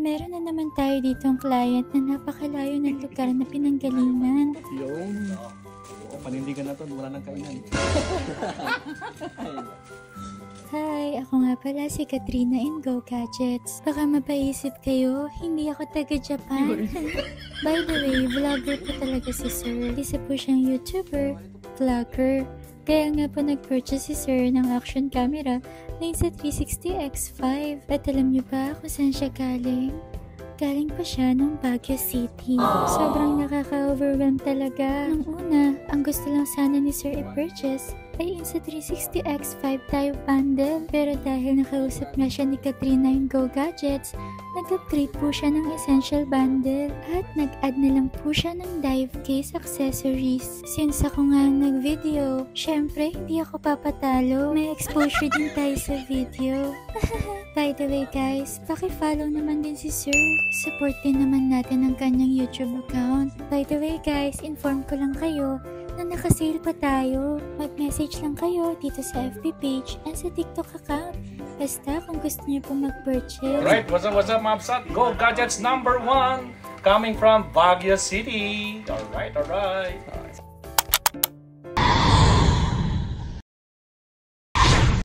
Meron na naman tayo dito ang client na napakalayo ng lugar na pinanggalingan. Yun. Panindigan na to, wala nang kainan. Hi, ako nga pala si Katrina in Go Gadgets. Baka mapaisip kayo, hindi ako taga-Japan. By the way, vlogger po talaga si Sir. Isa po siyang YouTuber, vlogger. Kaya nga po nag-purchase si Sir ng action camera na Insta360 X5. At alam niyo ba kung saan siya galing? Galing pa siya ng Baguio City. Sobrang nakaka-overwhelm talaga. Nung una, ang gusto lang sana ni Sir i-purchase ay Insta360 X5 tayo bundle. Pero dahil nakausap nga siya ni Katrina in Go Gadgets, nag-upgrade po siya ng essential bundle at nag-add na lang po siya ng dive case accessories. Since ako nga nag-video, syempre hindi ako papatalo. May exposure din tayo sa video. By the way guys, paki-follow naman din si Sir. Support din naman natin ang kanyang YouTube account. By the way guys, inform ko lang kayo na naka-sale pa tayo. Mag-message lang kayo dito sa FB page and sa TikTok account. Basta kung gusto niyo po mag-purchase. Alright, what's up, Mapsat? Go Gadgets #1 coming from Baguio City. Alright.